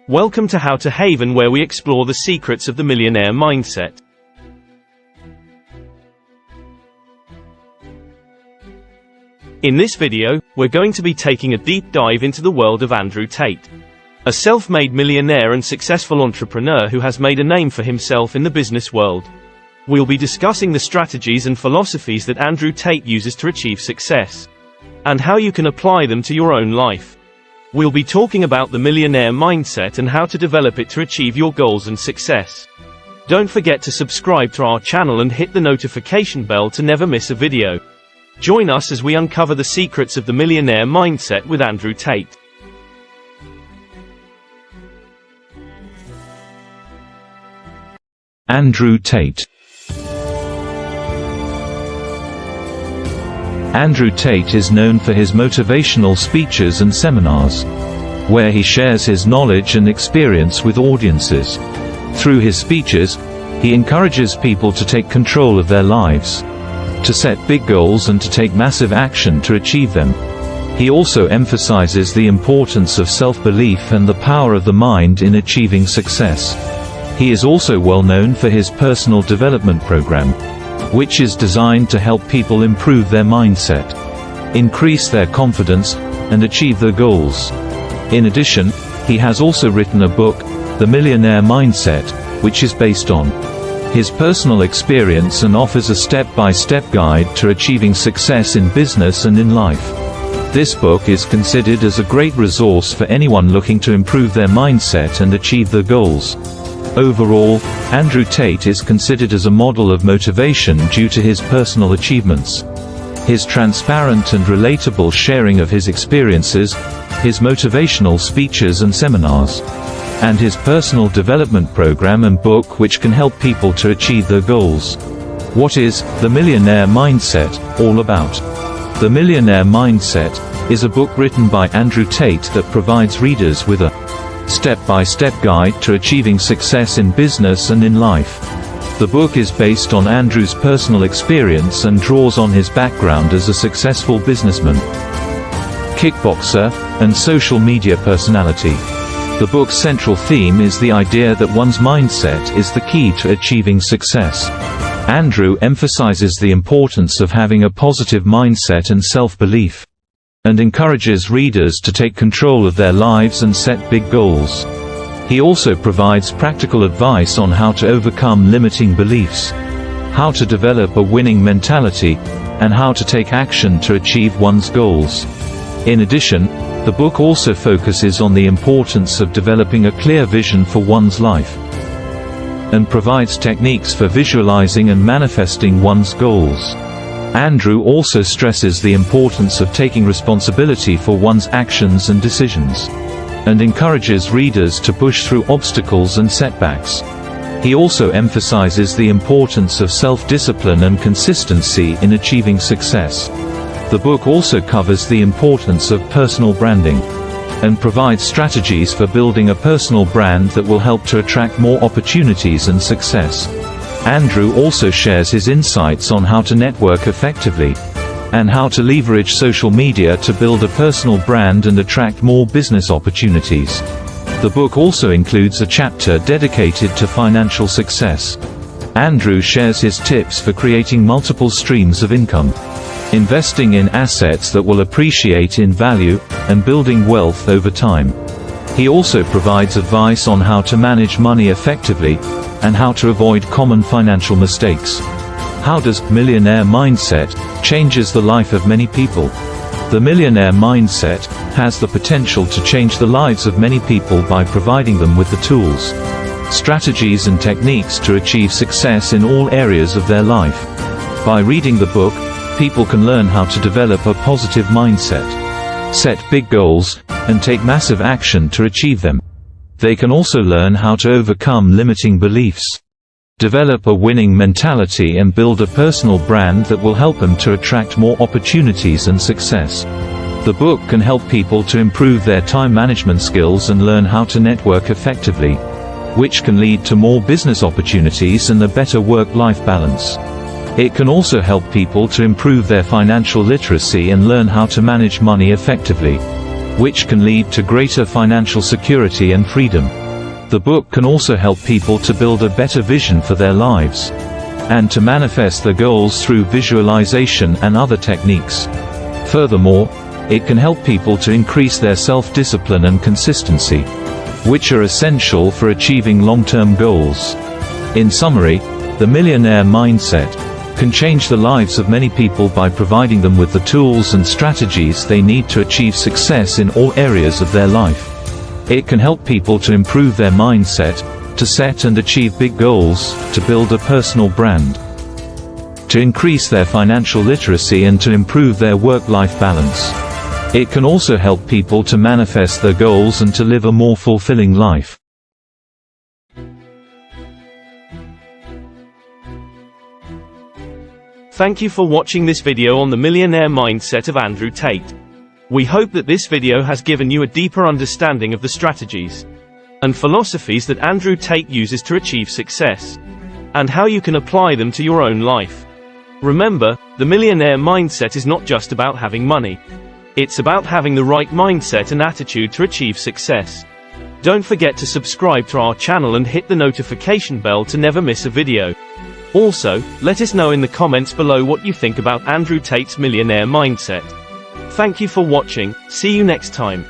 Welcome to How to Haven, where we explore the secrets of the millionaire mindset. In this video, we're going to be taking a deep dive into the world of Andrew Tate, a self-made millionaire and successful entrepreneur who has made a name for himself in the business world. We'll be discussing the strategies and philosophies that Andrew Tate uses to achieve success, and how you can apply them to your own life. We'll be talking about the millionaire mindset and how to develop it to achieve your goals and success. Don't forget to subscribe to our channel and hit the notification bell to never miss a video. Join us as we uncover the secrets of the millionaire mindset with Andrew Tate. Andrew Tate. Andrew Tate is known for his motivational speeches and seminars, where he shares his knowledge and experience with audiences. Through his speeches, he encourages people to take control of their lives, to set big goals and to take massive action to achieve them. He also emphasizes the importance of self-belief and the power of the mind in achieving success. He is also well known for his personal development program, which is designed to help people improve their mindset, increase their confidence, and achieve their goals. In addition, he has also written a book, The Millionaire Mindset, which is based on his personal experience and offers a step-by-step guide to achieving success in business and in life. This book is considered as a great resource for anyone looking to improve their mindset and achieve their goals. Overall, Andrew Tate is considered as a model of motivation due to his personal achievements, his transparent and relatable sharing of his experiences, his motivational speeches and seminars, and his personal development program and book, which can help people to achieve their goals. What is the Millionaire Mindset all about? The Millionaire Mindset is a book written by Andrew Tate that provides readers with a step-by-step guide to achieving success in business and in life. The book is based on Andrew's personal experience and draws on his background as a successful businessman, kickboxer, and social media personality. The book's central theme is the idea that one's mindset is the key to achieving success. Andrew emphasizes the importance of having a positive mindset and self-belief, and encourages readers to take control of their lives and set big goals. He also provides practical advice on how to overcome limiting beliefs, how to develop a winning mentality, and how to take action to achieve one's goals. In addition, the book also focuses on the importance of developing a clear vision for one's life, and provides techniques for visualizing and manifesting one's goals. Andrew also stresses the importance of taking responsibility for one's actions and decisions, and encourages readers to push through obstacles and setbacks. He also emphasizes the importance of self-discipline and consistency in achieving success. The book also covers the importance of personal branding, and provides strategies for building a personal brand that will help to attract more opportunities and success. Andrew also shares his insights on how to network effectively, and how to leverage social media to build a personal brand and attract more business opportunities. The book also includes a chapter dedicated to financial success. Andrew shares his tips for creating multiple streams of income, investing in assets that will appreciate in value, and building wealth over time. He also provides advice on how to manage money effectively, and how to avoid common financial mistakes. How does millionaire mindset changes the life of many people? The millionaire mindset has the potential to change the lives of many people by providing them with the tools, strategies and techniques to achieve success in all areas of their life. By reading the book, people can learn how to develop a positive mindset, set big goals, and take massive action to achieve them. They can also learn how to overcome limiting beliefs, develop a winning mentality, and build a personal brand that will help them to attract more opportunities and success. The book can help people to improve their time management skills and learn how to network effectively, which can lead to more business opportunities and a better work-life balance. It can also help people to improve their financial literacy and learn how to manage money effectively. which can lead to greater financial security and freedom. The book can also help people to build a better vision for their lives, and to manifest their goals through visualization and other techniques. Furthermore, it can help people to increase their self-discipline and consistency, which are essential for achieving long-term goals. In summary, the Millionaire Mindset can change the lives of many people by providing them with the tools and strategies they need to achieve success in all areas of their life. It can help people to improve their mindset, to set and achieve big goals, to build a personal brand, to increase their financial literacy and to improve their work-life balance. It can also help people to manifest their goals and to live a more fulfilling life. Thank you for watching this video on the Millionaire Mindset of Andrew Tate. We hope that this video has given you a deeper understanding of the strategies and philosophies that Andrew Tate uses to achieve success, and how you can apply them to your own life. Remember, the Millionaire Mindset is not just about having money. It's about having the right mindset and attitude to achieve success. Don't forget to subscribe to our channel and hit the notification bell to never miss a video. Also, let us know in the comments below what you think about Andrew Tate's Millionaire Mindset. Thank you for watching, see you next time.